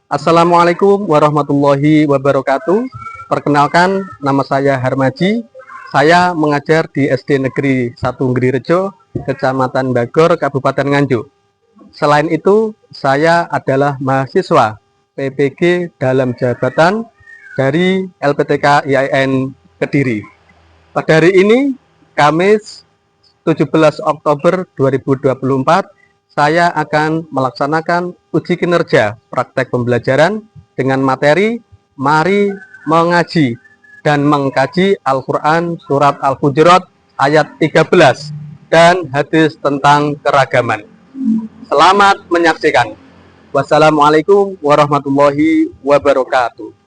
Assalamualaikum warahmatullahi wabarakatuh. Perkenalkan, nama saya Harmaji. Saya mengajar di SD Negeri 1 Ngrirejo, Kecamatan Bagor, Kabupaten Nganjuk. Selain itu, saya adalah mahasiswa PPG dalam jabatan dari LPTK IAIN Kediri. Pada hari ini, Kamis 17 Oktober 2024, saya akan melaksanakan uji kinerja praktek pembelajaran dengan materi Mari Mengaji dan Mengkaji Al-Quran Surat Al-Hujurat ayat 13 dan hadis tentang keragaman. Selamat menyaksikan. Wassalamualaikum warahmatullahi wabarakatuh.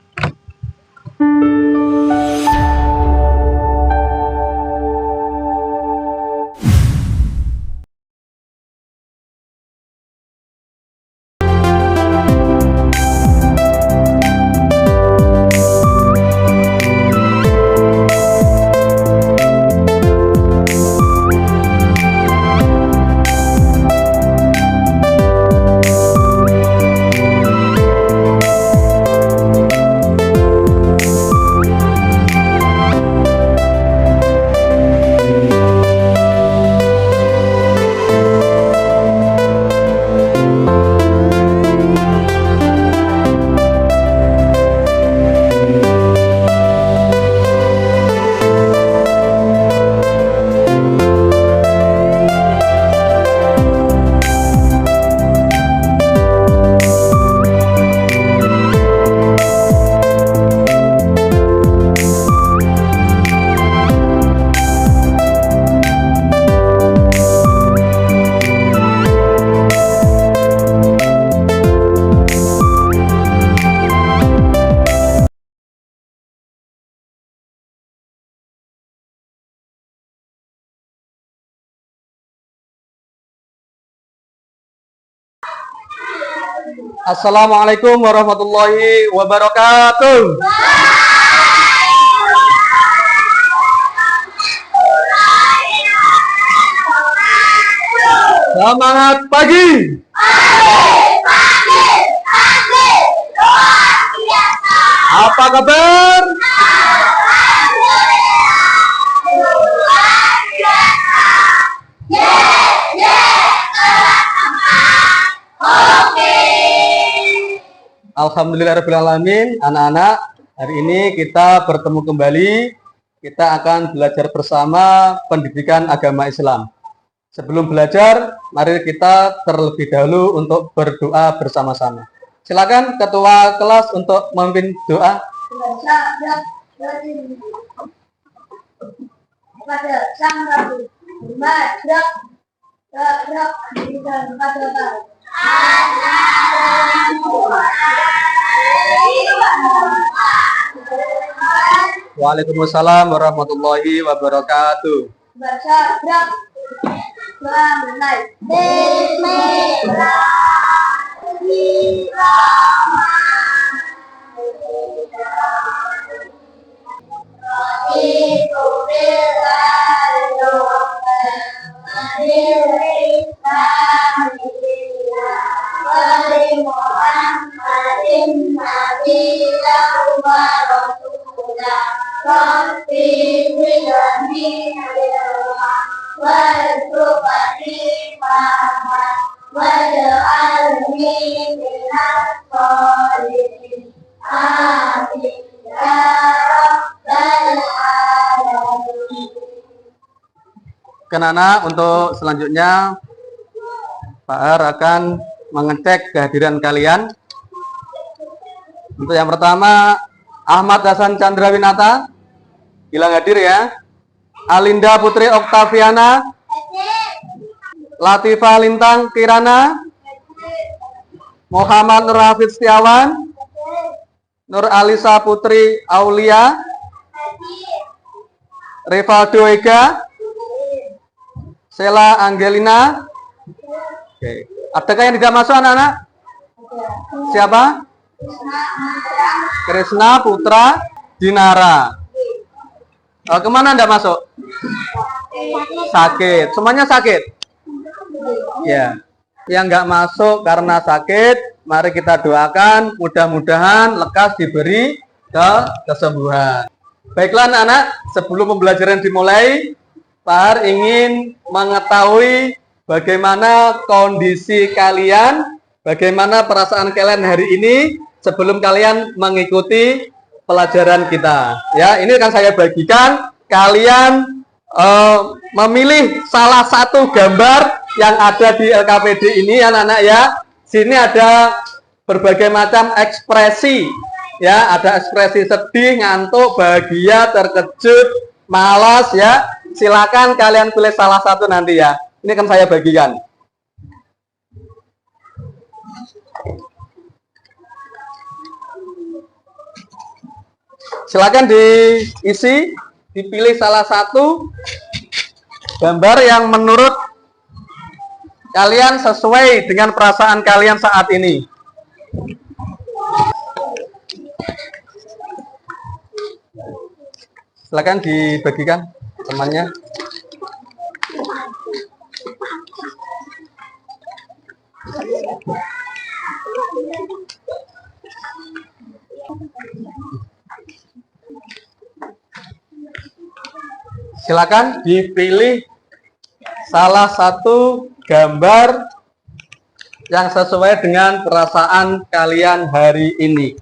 Assalamualaikum warahmatullahi wabarakatuh. Semangat pagi. Apa kabar? Alhamdulillahirrahmanirrahim. Anak-anak, hari ini kita bertemu kembali. Kita akan belajar bersama pendidikan agama Islam. Sebelum belajar, mari kita terlebih dahulu untuk berdoa bersama-sama. Silakan ketua kelas untuk memimpin doa. Kepada Sang Rabu, Waalaikumsalam warahmatullahi wabarakatuh. baca gerak mulai. Anak, untuk selanjutnya Pak Har akan mengecek kehadiran kalian. Untuk yang pertama, Ahmad Hasan Chandrawinata, bilang hadir ya. Alinda Putri Oktaviana, Latifah Lintang Kirana, Muhammad Nur Hafid Setiawan, Nur Alisa Putri Aulia, Rivaldo Ega, Sela Angelina. Oke. Adakah yang tidak masuk anak-anak? Siapa? Krisna Putra Dinara. Kemana Anda masuk? Sakit. Semuanya sakit? Ya. Yang nggak masuk karena sakit, mari kita doakan mudah-mudahan lekas diberi kesembuhan. Baiklah anak-anak, sebelum pembelajaran dimulai, Pak Har ingin mengetahui bagaimana kondisi kalian, bagaimana perasaan kalian hari ini sebelum kalian mengikuti pelajaran kita. Ya, ini akan saya bagikan. Kalian memilih salah satu gambar yang ada di LKPD ini, anak-anak ya. Sini ada berbagai macam ekspresi. Ya, ada ekspresi sedih, ngantuk, bahagia, terkejut, malas ya. Silakan kalian pilih salah satu nanti ya. Ini akan saya bagikan. Silakan diisi, dipilih salah satu gambar yang menurut kalian sesuai dengan perasaan kalian saat ini. Silakan dibagikan temannya. Silakan dipilih salah satu gambar yang sesuai dengan perasaan kalian hari ini.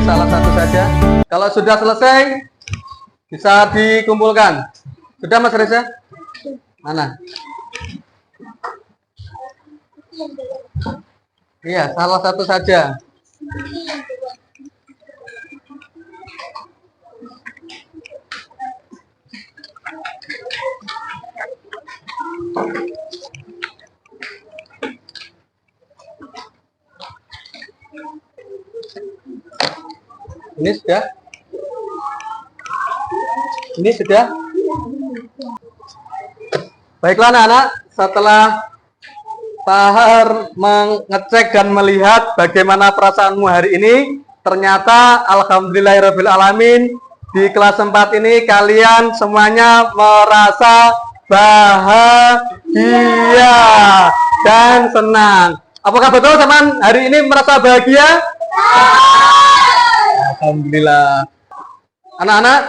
Salah satu saja. Kalau sudah selesai, bisa dikumpulkan. Sudah Mas Reza? Mana? Iya, salah satu saja. Ini sudah? Ini sudah? Baiklah anak-anak, setelah Pak Har mengecek dan melihat bagaimana perasaanmu hari ini, ternyata alhamdulillahirrahmanirrahim di kelas 4 ini kalian semuanya merasa bahagia dan senang. Apakah betul teman hari ini merasa bahagia? Alhamdulillah. Anak-anak,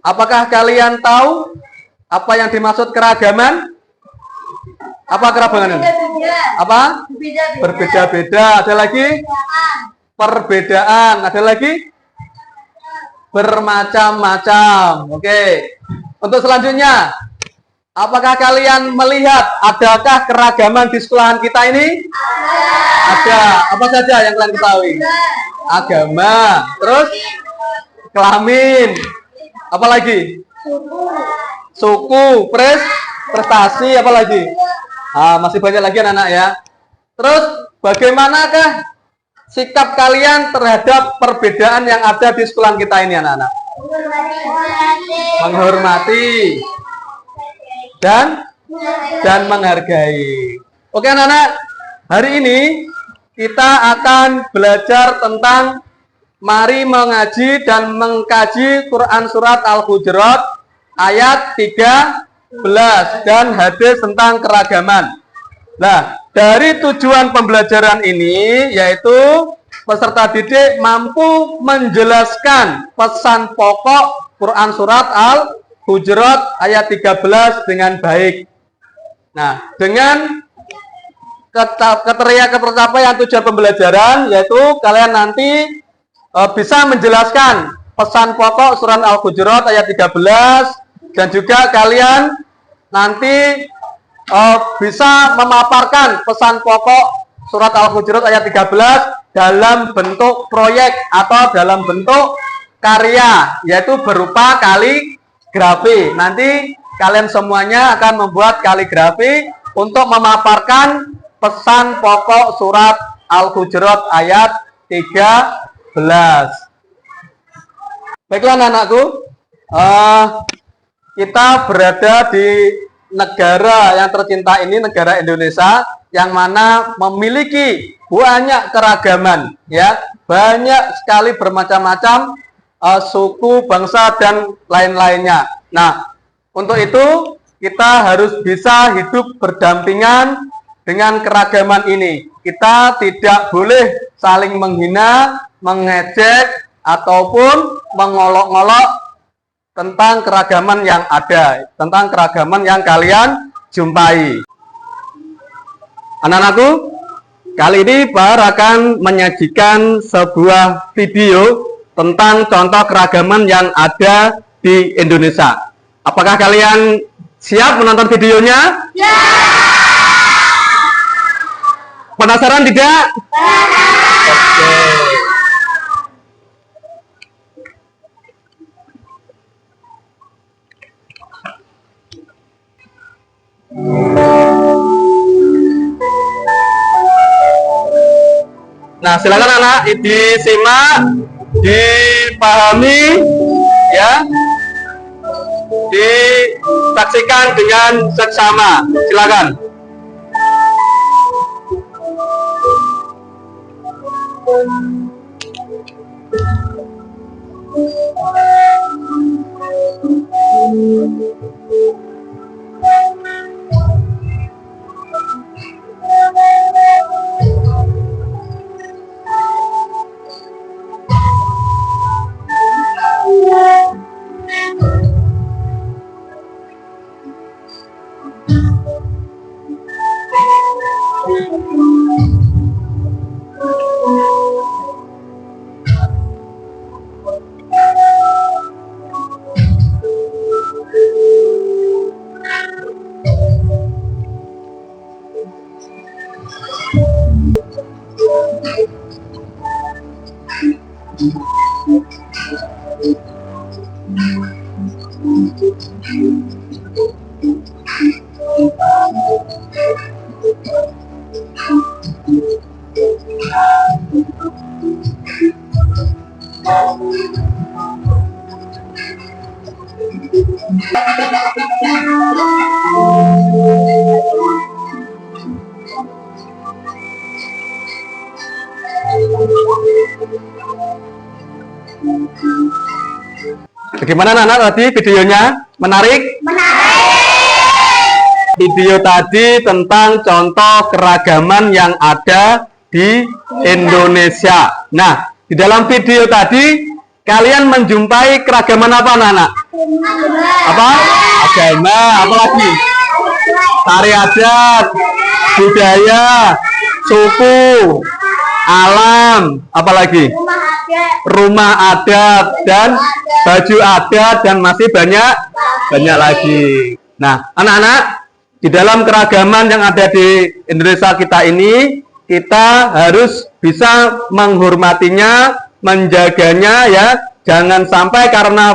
apakah kalian tahu apa yang dimaksud keragaman? Apa keragaman? Apa? Berbeda-beda. Ada lagi? Perbedaan. Ada lagi? Bermacam-macam. Oke. Untuk selanjutnya, apakah kalian melihat adakah keragaman di sekolahan kita ini? Ada. Apa saja yang kalian ketahui? Agama, terus kelamin, apa lagi? Suku, prestasi, apa lagi? Masih banyak lagi anak-anak ya. Terus bagaimanakah sikap kalian terhadap perbedaan yang ada di sekolah kita ini anak-anak? Menghormati dan menghargai. Oke anak-anak, hari ini kita akan belajar tentang mari mengaji dan mengkaji Quran Surat Al-Hujurat ayat 13 dan hadis tentang keragaman. Nah, dari tujuan pembelajaran ini yaitu peserta didik mampu menjelaskan pesan pokok Quran Surat Al-Hujurat ayat 13 dengan baik. Nah, dengan tercapaian tujuan pembelajaran yaitu kalian nanti bisa menjelaskan pesan pokok surat Al-Hujurat ayat 13 dan juga kalian nanti bisa memaparkan pesan pokok surat Al-Hujurat ayat 13 dalam bentuk proyek atau dalam bentuk karya, yaitu berupa kaligrafi. Nanti kalian semuanya akan membuat kaligrafi untuk memaparkan pesan pokok surat Al-Hujurat ayat 13. Baiklah anak-anakku, kita berada di negara yang tercinta ini, negara Indonesia, yang mana memiliki banyak keragaman, ya, banyak sekali bermacam-macam suku, bangsa, dan lain-lainnya. Nah, untuk itu kita harus bisa hidup berdampingan dengan keragaman ini. Kita tidak boleh saling menghina, mengejek, ataupun mengolok-olok tentang keragaman yang ada, tentang keragaman yang kalian jumpai. Anak-anakku, kali ini Bahar akan menyajikan sebuah video tentang contoh keragaman yang ada di Indonesia. Apakah kalian siap menonton videonya? Ya! Penasaran tidak? Oke. Nah, silakan anak disimak, dipahami, ya, disaksikan dengan seksama. Silakan. Bagaimana anak-anak tadi videonya? Menarik? Menarik! Video tadi tentang contoh keragaman yang ada di Indonesia. Nah, di dalam video tadi kalian menjumpai keragaman apa anak-anak? Apa? Agama, apa lagi? Tari adat, budaya, suku, alam, apa lagi? Rumah adat dan baju adat, dan masih banyak lagi. Nah, anak-anak, di dalam keragaman yang ada di Indonesia kita ini, kita harus bisa menghormatinya, menjaganya, ya. Jangan sampai karena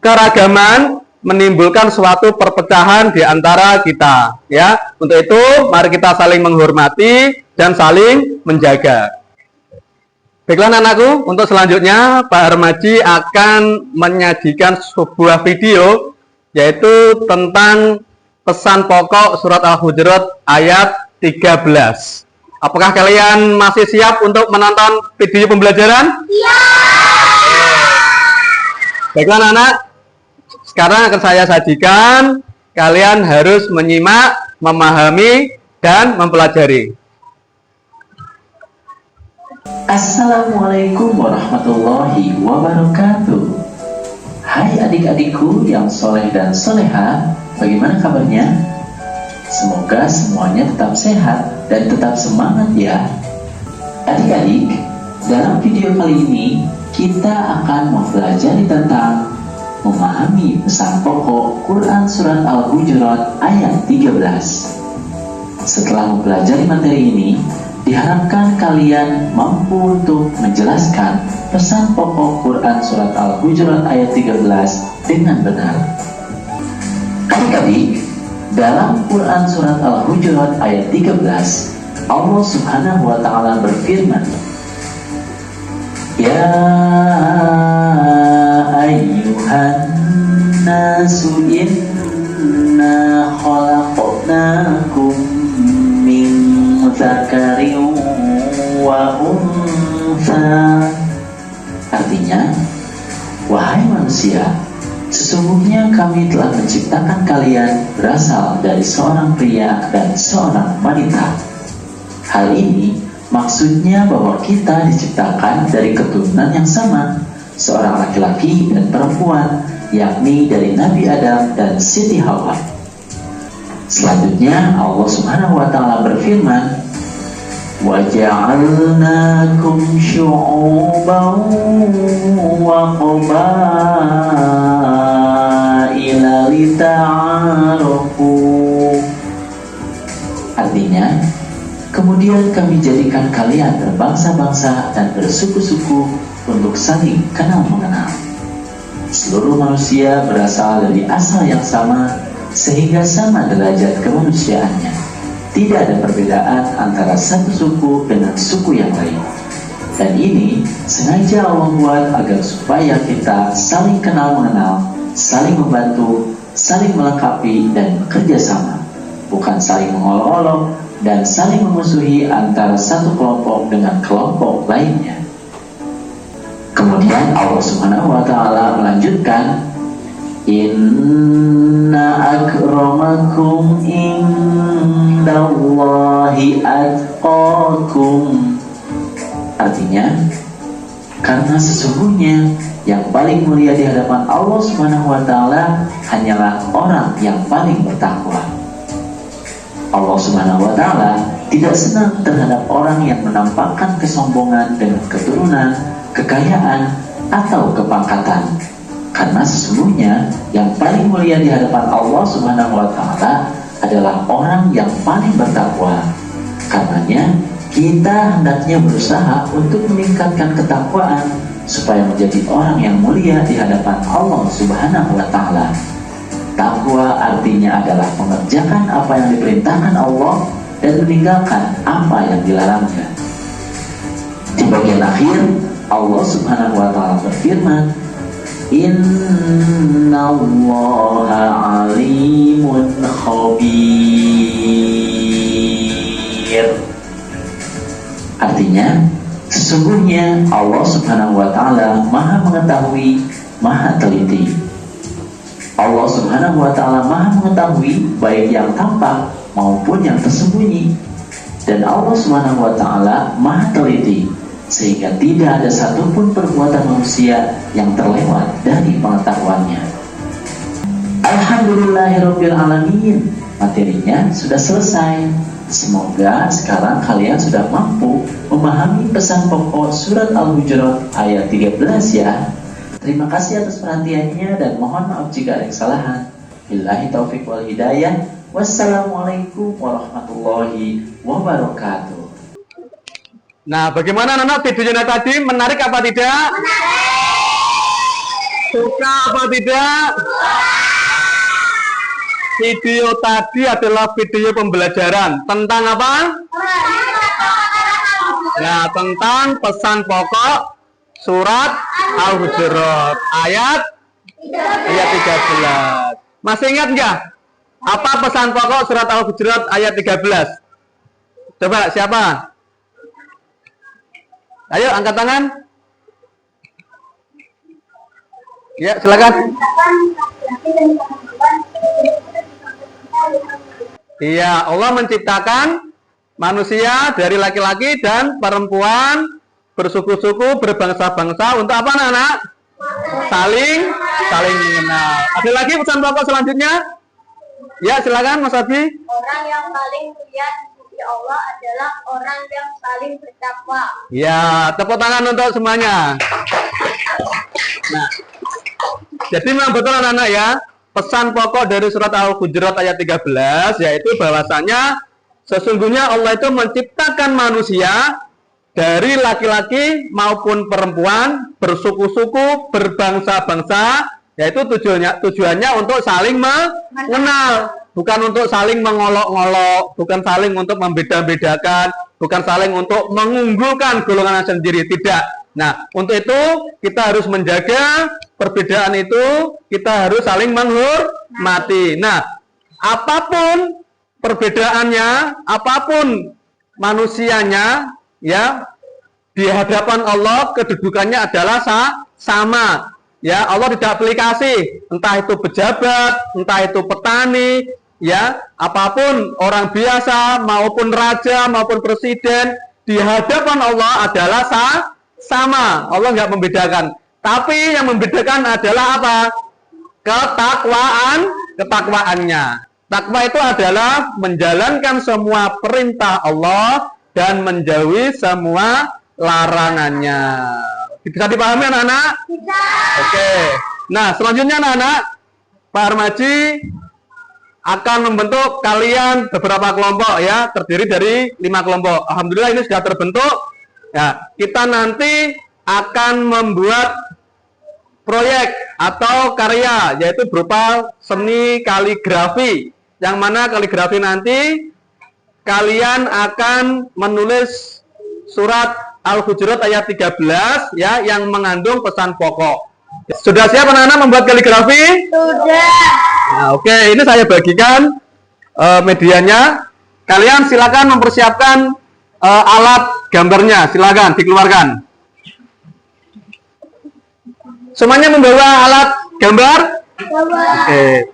keragaman menimbulkan suatu perpecahan di antara kita, ya. Untuk itu, mari kita saling menghormati dan saling menjaga. Baiklah anakku, untuk selanjutnya Pak Harmaji akan menyajikan sebuah video, yaitu tentang pesan pokok surat Al-Hujurat ayat 13. Apakah kalian masih siap untuk menonton video pembelajaran? Iya. Baiklah anak-anak, sekarang akan saya sajikan. Kalian harus menyimak, memahami, dan mempelajari. Assalamualaikum warahmatullahi wabarakatuh. Hai adik-adikku yang soleh dan soleha, bagaimana kabarnya? Semoga semuanya tetap sehat dan tetap semangat ya. Adik-adik, dalam video kali ini kita akan mempelajari tentang memahami pesan pokok Quran Surat Al-Hujurat ayat 13. Setelah mempelajari materi ini, diharapkan kalian mampu untuk menjelaskan pesan pokok Quran Surat Al-Hujurat ayat 13 dengan benar. Adik-adik, dalam Quran Surat Al-Hujurat ayat 13, Allah Subhanahu wa Ta'ala berfirman, Ya ayyuhan nasu inna khalaqnakum min dzakarin wa untha. Artinya, wahai manusia, sesungguhnya kami telah menciptakan kalian berasal dari seorang pria dan seorang wanita. Hal ini maksudnya bahwa kita diciptakan dari keturunan yang sama, seorang laki-laki dan perempuan, yakni dari Nabi Adam dan Siti Hawa. Selanjutnya Allah Subhanahu wa Ta'ala berfirman, Wa ja'alnakum syu'uban wa qabaila lita'arafu. Artinya, kemudian kami jadikan kalian berbangsa-bangsa dan bersuku-suku untuk saling kenal mengenal. Seluruh manusia berasal dari asal yang sama, sehingga sama derajat kemanusiaannya. Tidak ada perbedaan antara satu suku dengan suku yang lain. Dan ini sengaja Allah buat agar supaya kita saling kenal mengenal, saling membantu, saling melengkapi dan bekerja sama, bukan saling mengolok-olok dan saling memusuhi antara satu kelompok dengan kelompok lainnya. Kemudian Allah Subhanahu wa Ta'ala melanjutkan, Inna akramakum indallahi atqakum. Artinya, karena sesungguhnya yang paling mulia di hadapan Allah Subhanahu wa Ta'ala hanyalah orang yang paling bertakwa. Allah Subhanahu wa Ta'ala tidak senang terhadap orang yang menampakkan kesombongan dengan keturunan, kekayaan, atau kepangkatan. Karena sesungguhnya yang paling mulia di hadapan Allah Subhanahu wa Ta'ala adalah orang yang paling bertakwa. Karenanya kita hendaknya berusaha untuk meningkatkan ketakwaan supaya menjadi orang yang mulia di hadapan Allah Subhanahu wa Ta'ala. Takwa artinya adalah mengerjakan apa yang diperintahkan Allah dan meninggalkan apa yang dilarangnya. Di bagian akhir Allah Subhanahu wa Ta'ala berfirman, Innallaha alimun khabir. Artinya, sesungguhnya Allah Subhanahu wa Ta'ala Maha mengetahui, Maha teliti. Allah Subhanahu wa Ta'ala Maha mengetahui baik yang tampak maupun yang tersembunyi. Dan Allah Subhanahu wa Ta'ala Maha teliti, sehingga tidak ada satupun perbuatan manusia yang terlewat dari pengetahuannya. Alhamdulillahirabbil alamin. Materinya sudah selesai. Semoga sekarang kalian sudah mampu memahami pesan pokok surat Al-Hujurat ayat 13 ya. Terima kasih atas perhatiannya dan mohon maaf jika ada kesalahan. Billahi taufiq wal hidayah. Wassalamualaikum warahmatullahi wabarakatuh. Nah, bagaimana anak videonya tadi? Menarik apa tidak? Suka apa tidak? Video tadi adalah video pembelajaran tentang apa? Nah, tentang pesan pokok surat Al-Hujurat ayat 13. Masih ingat nggak? Apa pesan pokok surat Al-Hujurat ayat 13? Coba siapa? Ayo angkat tangan. Ya, silakan. Iya, Allah menciptakan manusia dari laki-laki dan perempuan, bersuku-suku, berbangsa-bangsa untuk apa, anak-anak? Saling mengenal. Ada lagi pesan pokok selanjutnya? Ya, silakan Mas Abi. Orang yang paling mulia di Allah adalah orang yang paling bertakwa. Ya, tepuk tangan untuk semuanya. Nah, jadi memang betul anak-anak ya, pesan pokok dari surat Al-Hujurat ayat 13 yaitu bahwasanya Sesungguhnya Allah itu menciptakan manusia dari laki-laki maupun perempuan, bersuku-suku, berbangsa-bangsa, yaitu tujuannya untuk saling mengenal, bukan untuk saling mengolok-ngolok, bukan saling untuk membeda-bedakan, bukan saling untuk mengunggulkan golongan sendiri, tidak. Nah, untuk itu kita harus menjaga perbedaan itu, kita harus saling menghormati. Nah, apapun perbedaannya, apapun manusianya, ya, di hadapan Allah kedudukannya adalah sama. Ya, Allah tidak pilih kasih, entah itu pejabat, entah itu petani, ya, apapun orang biasa maupun raja maupun presiden, di hadapan Allah adalah sama. Allah nggak membedakan. Tapi yang membedakan adalah apa? Ketakwaannya. Takwa itu adalah menjalankan semua perintah Allah dan menjauhi semua larangannya. Bisa dipahami anak-anak? Bisa. Oke. Nah, selanjutnya anak-anak, Pak Armaji akan membentuk kalian beberapa kelompok, ya, terdiri dari 5 kelompok. Alhamdulillah ini sudah terbentuk. Ya, kita nanti akan membuat proyek atau karya, yaitu berupa seni kaligrafi. Yang mana kaligrafi nanti kalian akan menulis surat Al-Hujurat ayat 13, ya, yang mengandung pesan pokok. Sudah siap anak-anak membuat kaligrafi? Sudah. Nah, oke, ini saya bagikan medianya. Kalian silakan mempersiapkan alat gambarnya, silakan dikeluarkan. Semuanya membawa alat gambar? Oke.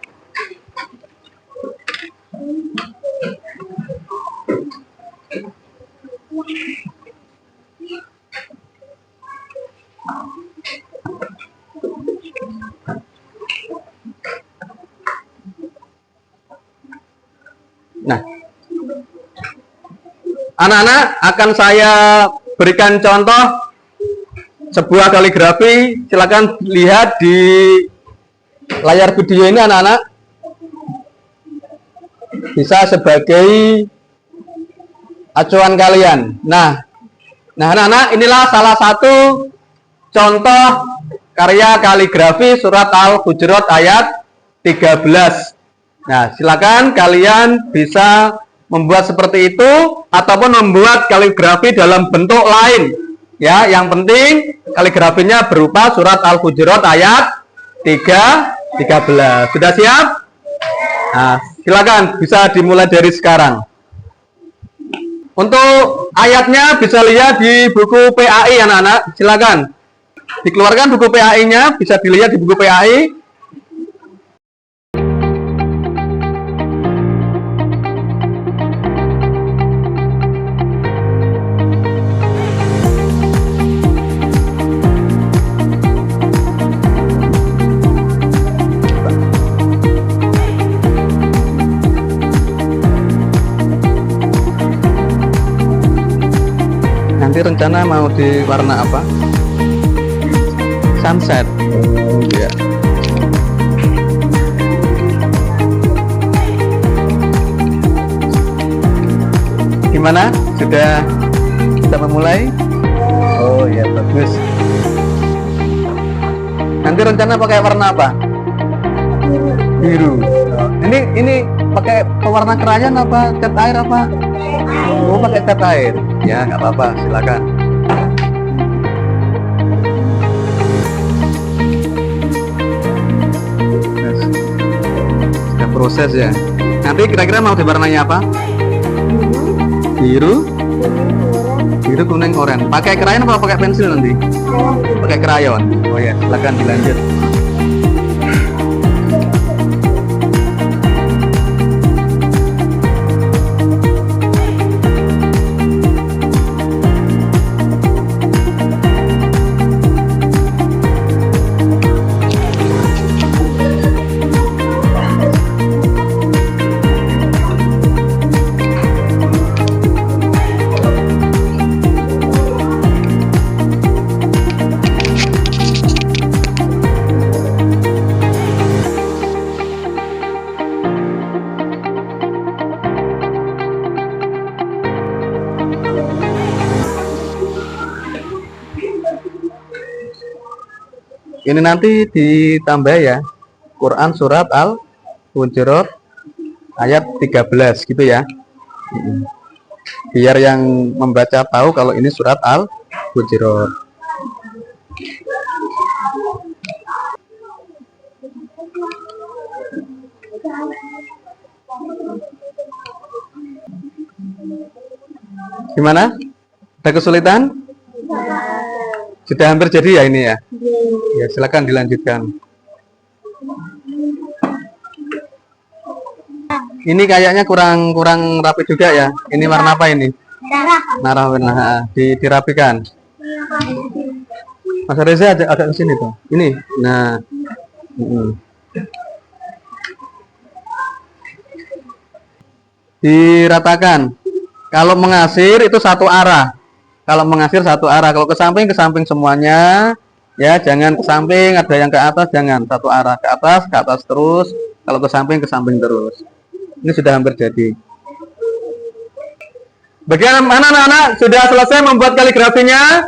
Nah, anak-anak akan saya berikan contoh sebuah kaligrafi. Silakan lihat di layar video ini anak-anak. Bisa sebagai acuan kalian. Nah anak-anak, inilah salah satu contoh karya kaligrafi surat Al-Hujurat ayat 13. Nah, silakan kalian bisa membuat seperti itu ataupun membuat kaligrafi dalam bentuk lain. Ya, yang penting kaligrafinya berupa surat Al-Hujurat ayat 13. Sudah siap? Nah, silakan bisa dimulai dari sekarang. Untuk ayatnya bisa lihat di buku PAI anak-anak. Silakan dikeluarkan buku PAI-nya, bisa dilihat di buku PAI. Nanti rencana mau di warna apa? Sunset. Oh iya. Gimana? Sudah kita memulai? Oh iya, bagus. Nanti rencana pakai warna apa? Biru. Oh, ini pakai pewarna krayon apa cat air apa? Oh, pakai cat air. Ya, nggak apa-apa, silakan. Sudah proses ya. Nanti kira-kira mau diwarnanya apa? Biru, biru, kuning, oranye. Pakai krayon apa pakai pensil nanti? Pakai krayon. Oh ya, silakan dilanjut. Ini nanti ditambah ya. Quran surat Al-Hujurat ayat 13 gitu ya. Biar yang membaca tahu kalau ini surat Al-Hujurat. Gimana? Ada kesulitan? Sudah hampir jadi ya ini ya? Ya, silakan dilanjutkan. Ini kayaknya kurang rapi juga ya. Ini warna apa ini? Merah warna. Dirapikan. Mas Reza agak ke sini tuh. Ini. Nah. Diratakan. Kalau mengasir itu satu arah. Kalau mengasir satu arah. Kalau ke samping semuanya. Ya, jangan ke samping, ada yang ke atas, jangan. Satu arah ke atas terus. Kalau ke samping terus. Ini sudah hampir jadi. Bagaimana anak-anak? Sudah selesai membuat kaligrafinya?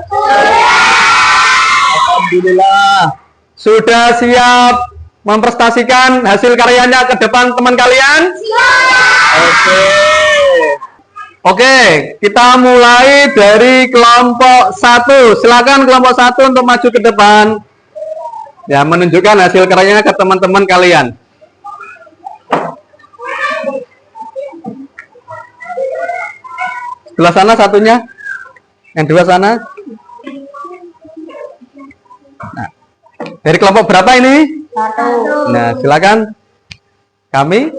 Alhamdulillah. Sudah siap memprestasikan hasil karyanya ke depan teman kalian? Oke, kita mulai dari kelompok 1. Silakan kelompok 1 untuk maju ke depan. Ya, menunjukkan hasil karyanya ke teman-teman kalian. Sebelah sana satunya. Yang dua sana. Nah, dari kelompok berapa ini? 1. Nah, silakan. Kami.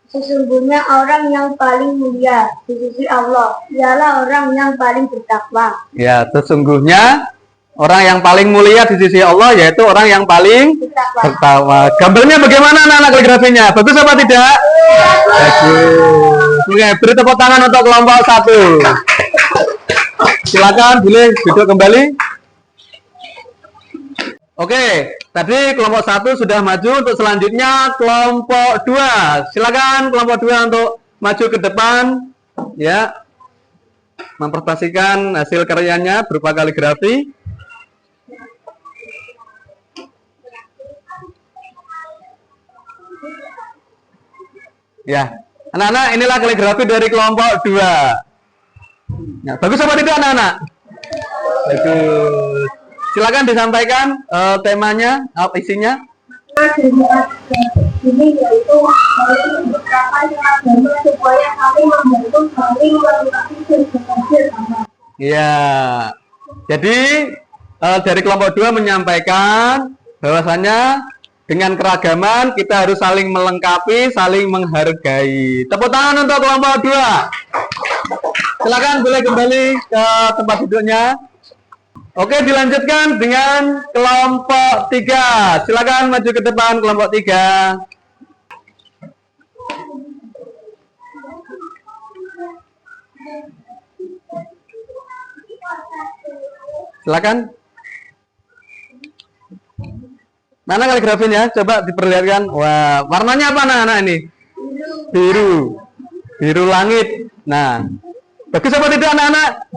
Sesungguhnya orang yang paling mulia di sisi Allah ialah orang yang paling bertakwa. Ya, sesungguhnya orang yang paling mulia di sisi Allah yaitu orang yang paling bertakwa. Gambarnya bagaimana anak-anak kaligrafinya? Bagus apa tidak? Bagus. Oke, beri tepuk tangan untuk kelompok 1. Silakan, boleh duduk kembali. Oke, tadi kelompok 1 sudah maju. Untuk selanjutnya kelompok 2. Silakan kelompok 2 untuk maju ke depan, ya, mempresentasikan hasil karyanya berupa kaligrafi. Ya, anak-anak, inilah kaligrafi dari kelompok 2. Ya, bagus apa tidak anak-anak? Bagus. Silakan disampaikan temanya, isinya. Ini yaitu beberapa agama supaya saling membantu, saling melengkapi bersama. Iya. Jadi dari kelompok 2 menyampaikan bahwasanya dengan keragaman kita harus saling melengkapi, saling menghargai. Tepuk tangan untuk kelompok 2. Silakan boleh kembali ke tempat duduknya. Oke, dilanjutkan dengan kelompok 3. Silakan maju ke depan kelompok 3. Silakan. Mana kaligrafinya? Coba diperlihatkan. Wah, warnanya apa anak-anak ini? Biru. Biru langit. Nah, bagus apa tidak anak-anak?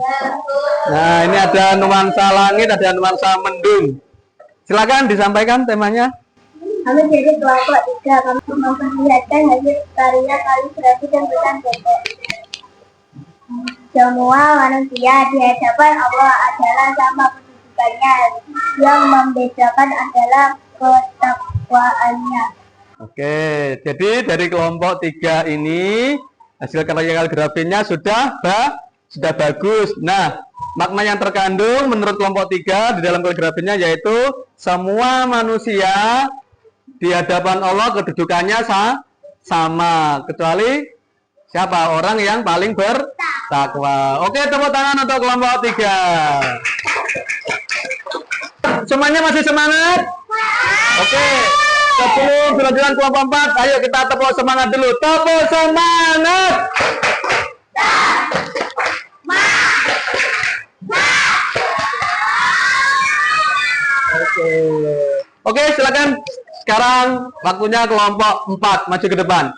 Nah, ini ada nuansa langit, ada nuansa mendung. Silakan disampaikan temanya. Kami jadi kelompok 3. Kami memperlihatkan hasil karya kaligrafi dan tulisan pendek. Semua manusia di hadapan Allah adalah sama kedudukannya. Yang membedakan adalah ketakwaannya. Oke, jadi dari kelompok 3 ini hasil karya kaligrafinya sudah bagus. Nah, makna yang terkandung menurut kelompok 3 di dalam kaligrafinya yaitu semua manusia di hadapan Allah kedudukannya sama, kecuali siapa? Orang yang paling bertakwa. Oke, tepuk tangan untuk kelompok 3. Semuanya masih semangat? Oke, sebelum dilanjutkan kelompok 4, ayo kita tepuk semangat dulu. Tepuk semangat! Oke, silakan. Sekarang waktunya kelompok 4 maju ke depan.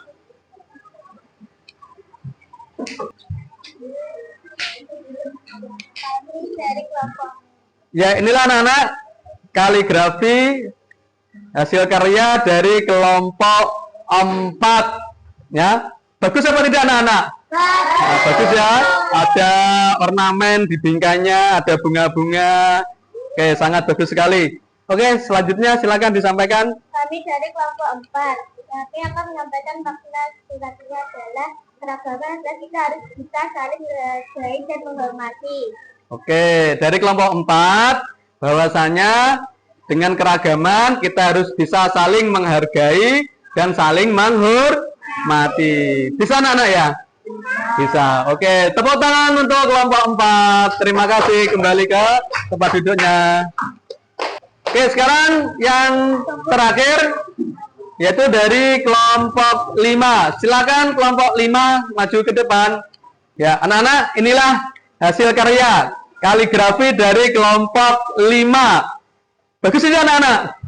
Dari kelompok. Ya, inilah anak-anak kaligrafi hasil karya dari kelompok 4 ya. Bagus apa tidak anak-anak? Nah, bagus ya. Ada ornamen di bingkainya, ada bunga-bunga. Oke, sangat bagus sekali. Oke, selanjutnya silakan disampaikan. Kami dari kelompok 4. Kami akan menyampaikan makna suratnya adalah keragaman dan kita harus bisa saling menghargai dan menghormati. Oke, dari kelompok 4 bahwasanya dengan keragaman kita harus bisa saling menghargai dan saling menghormati. Bisa anak-anak ya? Bisa. Oke, tepuk tangan untuk kelompok 4. Terima kasih, kembali ke tempat duduknya. Oke, sekarang yang terakhir yaitu dari kelompok 5. Silakan kelompok 5 maju ke depan. Ya, anak-anak, inilah hasil karya kaligrafi dari kelompok 5. Bagus ini anak-anak?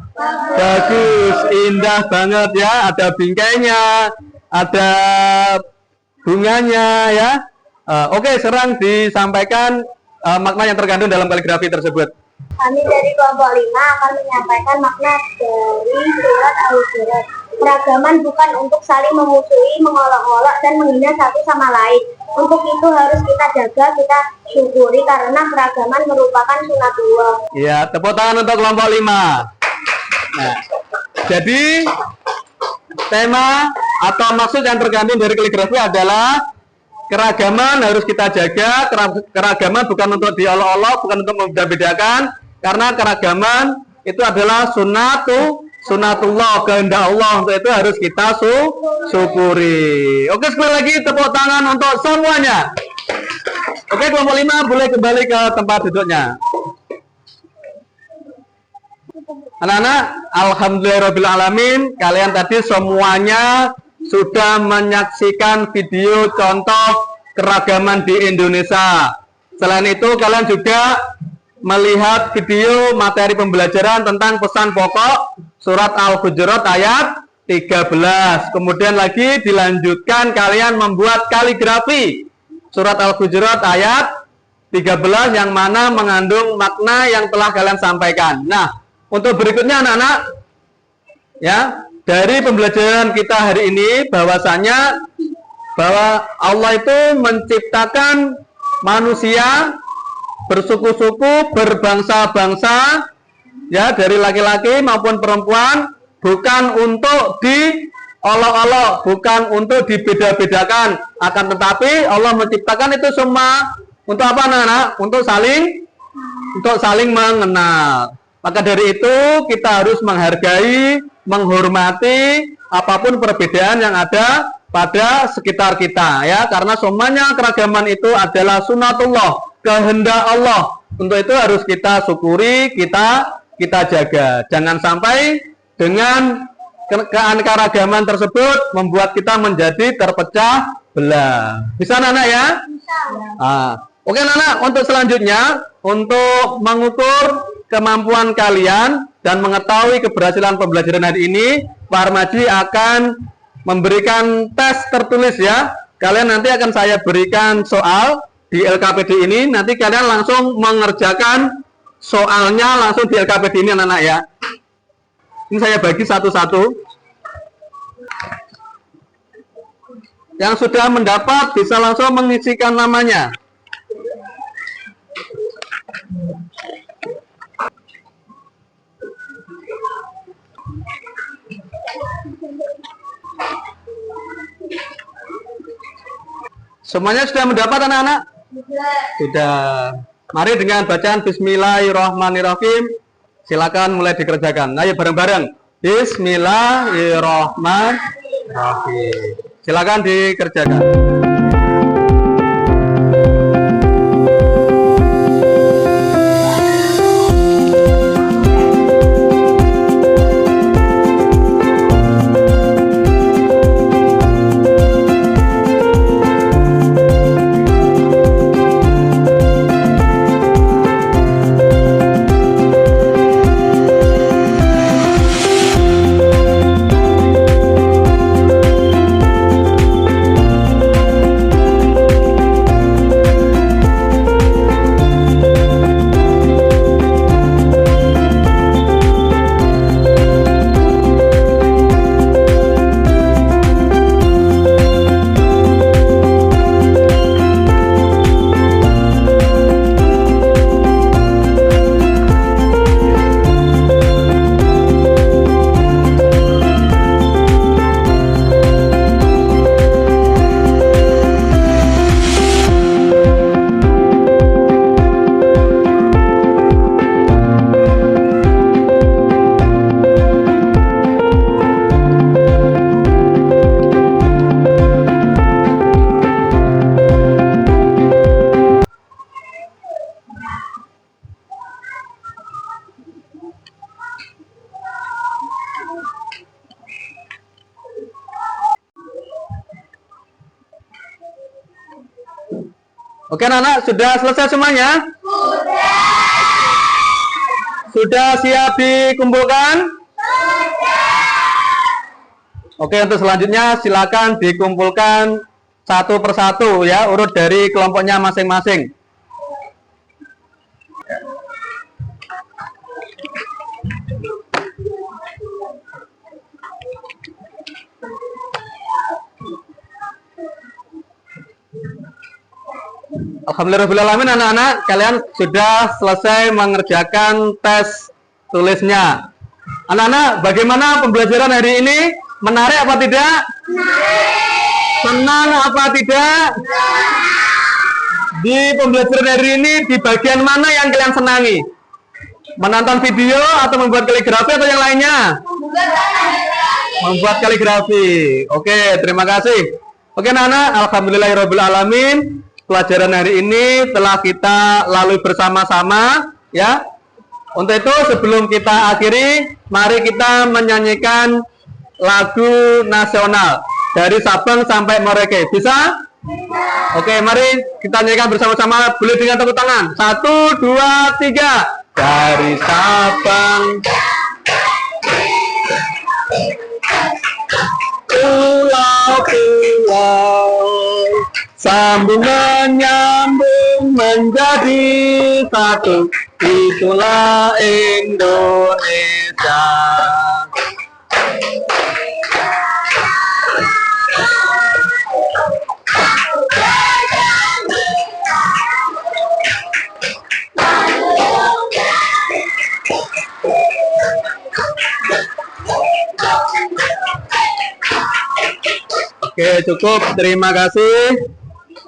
Bagus, indah banget ya. Ada bingkainya, ada bunganya ya. Oke, sekarang disampaikan makna yang terkandung dalam kaligrafi tersebut. Kami dari kelompok 5 akan menyampaikan makna dari surat Al-Hujurat. Keragaman bukan untuk saling memusuhi, mengolok-olok, dan menghina satu sama lain. Untuk itu harus kita jaga, kita syukuri karena keragaman merupakan sunatullah. Ya, tepuk tangan untuk kelompok 5. Nah, jadi tema atau maksud yang terkandung dari kaligrafi adalah keragaman harus kita jaga. Keragaman bukan untuk diolok-olok, bukan untuk membeda-bedakan, karena keragaman itu adalah sunatullah, kehendak Allah. Untuk itu harus kita syukuri. Oke, sekali lagi tepuk tangan untuk semuanya. Oke, kelompok 5 boleh kembali ke tempat duduknya. Anak-anak, alhamdulillahirrahmanirrahim, kalian tadi semuanya sudah menyaksikan video contoh keragaman di Indonesia. Selain itu, kalian juga melihat video materi pembelajaran tentang pesan pokok surat Al-Hujurat ayat 13. Kemudian lagi dilanjutkan kalian membuat kaligrafi surat Al-Hujurat ayat 13 yang mana mengandung makna yang telah kalian sampaikan. Nah, untuk berikutnya anak-anak ya, dari pembelajaran kita hari ini bahwasanya bahwa Allah itu menciptakan manusia bersuku-suku, berbangsa-bangsa ya, dari laki-laki maupun perempuan, bukan untuk diolok-olok, bukan untuk dibeda-bedakan, akan tetapi Allah menciptakan itu semua untuk apa anak-anak? Untuk saling mengenal. Maka dari itu kita harus menghargai, menghormati apapun perbedaan yang ada pada sekitar kita ya, karena semuanya keragaman itu adalah sunatullah, kehendak Allah. Untuk itu harus kita syukuri, kita jaga. Jangan sampai dengan keanekaragaman tersebut membuat kita menjadi terpecah belah. Bisa anak-anak ya? Bisa. Oke anak-anak, untuk selanjutnya untuk mengukur kemampuan kalian dan mengetahui keberhasilan pembelajaran hari ini, Pak Armaji akan memberikan tes tertulis ya. Kalian nanti akan saya berikan soal di LKPD ini, nanti kalian langsung mengerjakan soalnya langsung di LKPD ini anak-anak ya. Ini saya bagi satu-satu. Yang sudah mendapat bisa langsung mengisikan namanya. Semuanya sudah mendapat anak-anak? Sudah. Mari dengan bacaan Bismillahirrahmanirrahim. Silakan mulai dikerjakan. Ayo bareng-bareng. Bismillahirrahmanirrahim. Silakan dikerjakan. Oke anak-anak, sudah selesai semuanya? Sudah siap dikumpulkan? Oke, untuk selanjutnya silakan dikumpulkan satu persatu ya, urut dari kelompoknya masing-masing. Alhamdulillahirrahmanirrahim, anak-anak, kalian sudah selesai mengerjakan tes tulisnya. Anak-anak, bagaimana pembelajaran hari ini? Menarik apa tidak? Senang apa tidak? Di pembelajaran hari ini, di bagian mana yang kalian senangi? Menonton video atau membuat kaligrafi atau yang lainnya? Membuat kaligrafi. Oke, terima kasih. Oke anak-anak, alhamdulillahirrahmanirrahim. Pelajaran hari ini telah kita lalui bersama-sama ya. Untuk itu sebelum kita akhiri, mari kita menyanyikan lagu nasional dari Sabang sampai Merauke. Bisa? Oke, mari kita nyanyikan bersama-sama. Boleh dengan tepuk tangan. 1, 2, 3. Dari Sabang pulau-pulau sambung menyambung menjadi satu, itulah Indonesia. Oke, cukup. Terima kasih.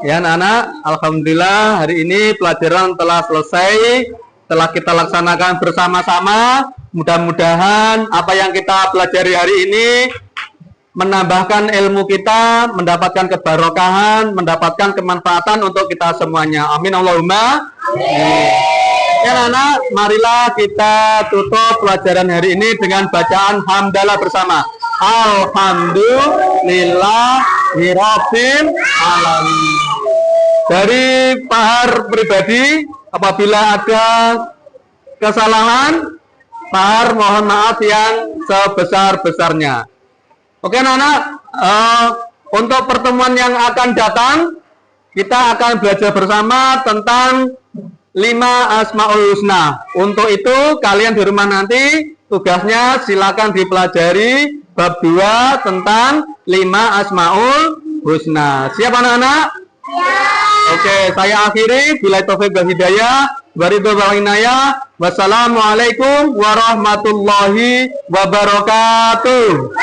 Ya anak-anak, alhamdulillah hari ini pelajaran telah selesai, telah kita laksanakan bersama-sama. Mudah-mudahan apa yang kita pelajari hari ini menambahkan ilmu kita, mendapatkan kebarokahan, mendapatkan kemanfaatan untuk kita semuanya. Amin Allahumma. Amin. Ya anak-anak, marilah kita tutup pelajaran hari ini dengan bacaan hamdalah bersama. Alhamdulillahirabbil alamin. Dari Pak pribadi, apabila ada kesalahan, Pak mohon maaf yang sebesar-besarnya. Oke anak-anak, untuk pertemuan yang akan datang, kita akan belajar bersama tentang 5 Asmaul Husna. Untuk itu kalian di rumah nanti tugasnya silakan dipelajari bab 2 tentang 5 Asmaul Husna. Siap anak-anak? Oke, saya akhiri. Bila taufik wal hidayah, waridho wal inayah. Wassalamualaikum warahmatullahi wabarakatuh.